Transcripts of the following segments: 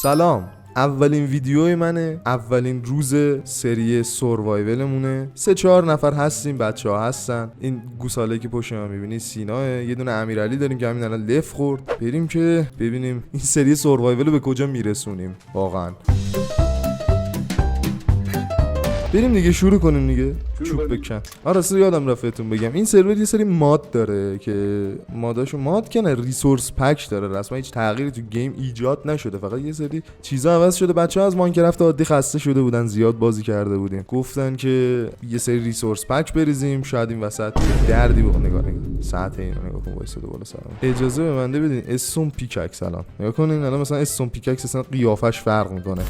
سلام، اولین ویدیوی منه، اولین روز سری سروایولمونه. 3-4 نفر هستیم، بچه ها هستن. این گوساله که پشت ما میبینی سیناه، یه دونه امیرعلی داریم که همین الان لف خورد. بریم که ببینیم این سری سروایول رو به کجا میرسونیم واقعا. بریم دیگه، شروع کنیم دیگه. چوب بکن. راستی یادم رفتتون بگم این سرور یه سری ماد داره که ماداشو ماد کنه، ریسورس پک داره. رسما هیچ تغییری تو گیم ایجاد نشده، فقط یه سری چیزا عوض شده. بچه‌ها از ماینکرافت عادی خسته شده بودن، زیاد بازی کرده بودیم، گفتن که یه سری ریسورس پک بریزیم. شاید این وسط دردی بخوره. نگاه ساعت اینو نگاه کن، وایساده بالا سلام. اجازه به بنده بدین استون پیکاکس الان نگاه کنین. الان مثلا استون پیکاکس اصلا قیافش فرق میکنه.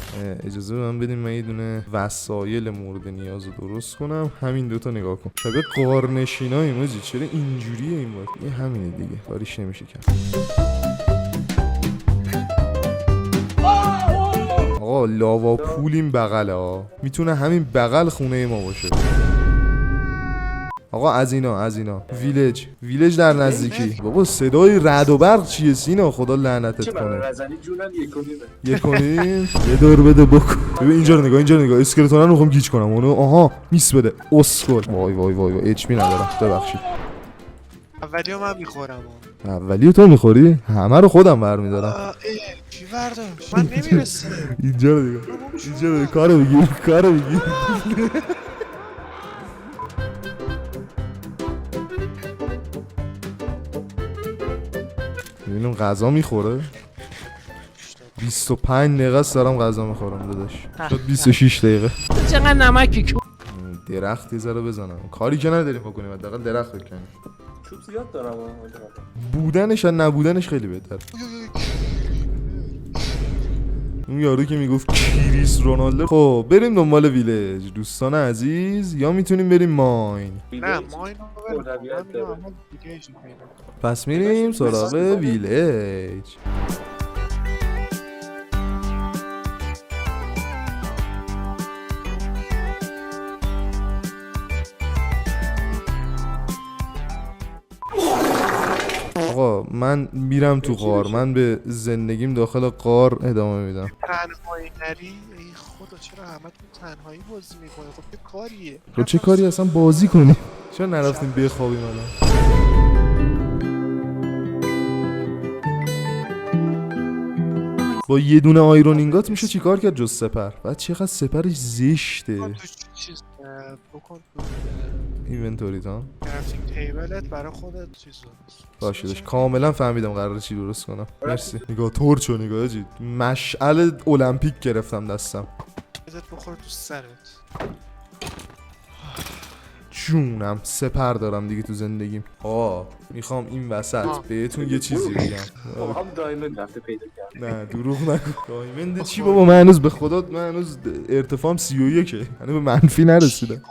اجازه به من بدین من یه دونه وسایل مورد نیاز رو درست کنم. همین دوتا نگاه کن، شبیه قارنشینای موجی. چرا اینجوریه این وقت؟ این همینه دیگه، کاریش نمیشه کرد. آقا لاوا پول این بغله ها، میتونه همین بغل خونه ما باشه. آقا از اینا ویلج در نزدیکی. بابا صدای رعد و برق چیه سینا؟ خدا لعنتت کنه. یک کنیم یه دور بده بکن. ببین اینجا رو نگاه اسکلتونا رو میخوام گیج کنم اونو. آها میس بده اسکل. وای اچ پی ندارم، ببخشید. اولیو من میخورم. اولیو تو میخوری؟ همه رو خودم برمیدارم. چی برداشت؟ من نمیرسم. اینجا رو نگاه، کارو بگیر. ببینم غذا میخوره. 25 دقیقه است دارم غذا میخورم داداش. شد 26 دقیقه. چقدر نمکی درختی زره بزنم، کاری که نداریم بکنیم، حداقل درخت بکنیم. چوب زیاد دارم. بودنش و نبودنش خیلی بهتر. اون یارو که میگفت کریس رونالدو. خب بریم دنبال ویلج دوستان عزیز، یا میتونیم بریم ماین. نه ماین رو پس میریم سراغ ویلج. آقا من میرم تو غار، من به زندگیم داخل غار ادامه میدم. تنهایی نری؟ ای خدا چرا همتون تنهایی بازی میکنه؟ خب چه کاریه؟ خب چه کاری اصلا بازی کنی؟ چرا نرفتیم بخوابیم الان؟ با یه دونه آیرونینگات میشه چیکار کرد جز سپر؟ بعد چقدر سپرش زشته. چیز بکن اینونتوریت ها؟ گرفتیم تیبلت برای خودت چیز باشه داشت کاملا فهمیدم قراره چی درست کنم. مرسی. نگاه تورچو نگاه جید، مشعل المپیک گرفتم دستم. بذات بخور تو سرت. جونم سپر دارم دیگه تو زندگیم. میخوام این وسط بهتون یه چیزی بگم. هم دایموند رفته پیدا کرد. نه دروغ نگو. دایموند چی بابا؟ من هنوز به خدا ارتفاعم 31 هنوز به منفی نرسیدم.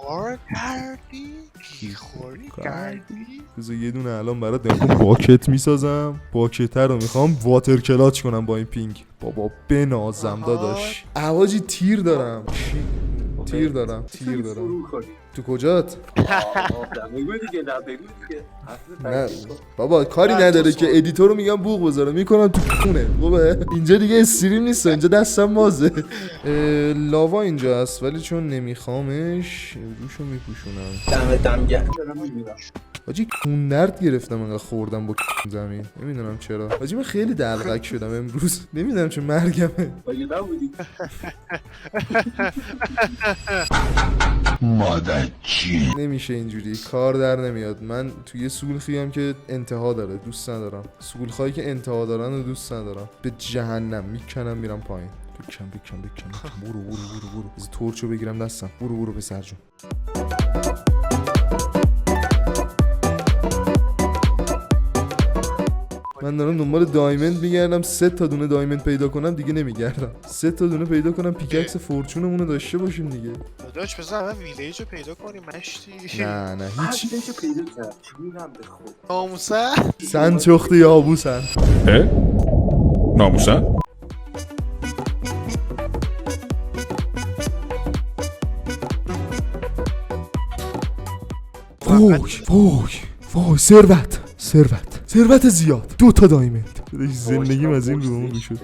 بذار یه دونه الان برات نمیخوام باکت میسازم. باکتر رو میخوام واتر کلاچ کنم با این پینگ. بابا بنازم داداش. اواجی تیر دارم. تیر دارم. تو کجات؟ بگو دیگه. نه بابا کاری نداره که ادیتور رو میگم بوق بذاره میکنم تو خونه. خوبه اینجا دیگه استریم نیست، اینجا دستم بازه. لاوا اینجا هست ولی چون نمیخوامش روشو میپوشونم. دم گرم. حاجی کونرد گرفتم انقدر خوردم با زمین، نمیدونم چرا. حاجی من خیلی دلغک شدم امروز، نمیدونم چون مرگمه. نمیشه اینجوری، کار در نمیاد. من توی سولخیم که انتها داره دوست ندارم. سولخایی که انتها دارن رو دوست ندارم. به جهنم میکنم میرم پایین. بکن برو از تورچو بگیرم دستم. برو پسر جون. من دارم دنبال دایموند میگردم. 3 تا دونه دایموند پیدا کنم دیگه نمیگردم. 3 تا دونه پیدا کنم پیککس فورچونمون رو داشته باشیم دیگه. داداش بذار اول ویلیج رو پیدا کنیم مشتی. نه هیچ ویلیج رو پیدا کرد. چونم به خود. ناموسه؟ سن چخت یابوسن. ناموسن؟ وای ثروت زیاد. 2 تا دایموند. زندگیم از این رو اون شد.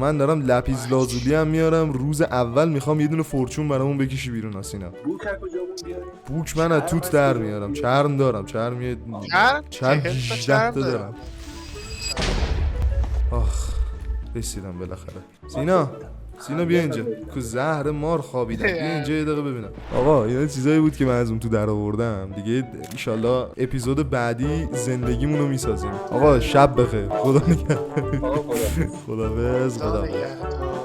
من دارم لپیز لازولی هم میارم. روز اول میخوام یه دونه فورچون برامون بکشی بیرون آسینا. بوک از کجامون بیاری؟ بوک من از توت در میارم. چرم دارم. چرم 18 تا دارم. آخ رسیدم بالاخره. سینا بیا اینجا. کو زهر مار خوابیدم. بیا اینجا یه دقیقه ببینم. آقا اینا چیزایی بود که من از اون تو در آوردم. دیگه ان اپیزود بعدی زندگیمون رو میسازیم. آقا شب بخیر. خدا نگهدار. آقا خدا. خدافظ. خدا نگهدار.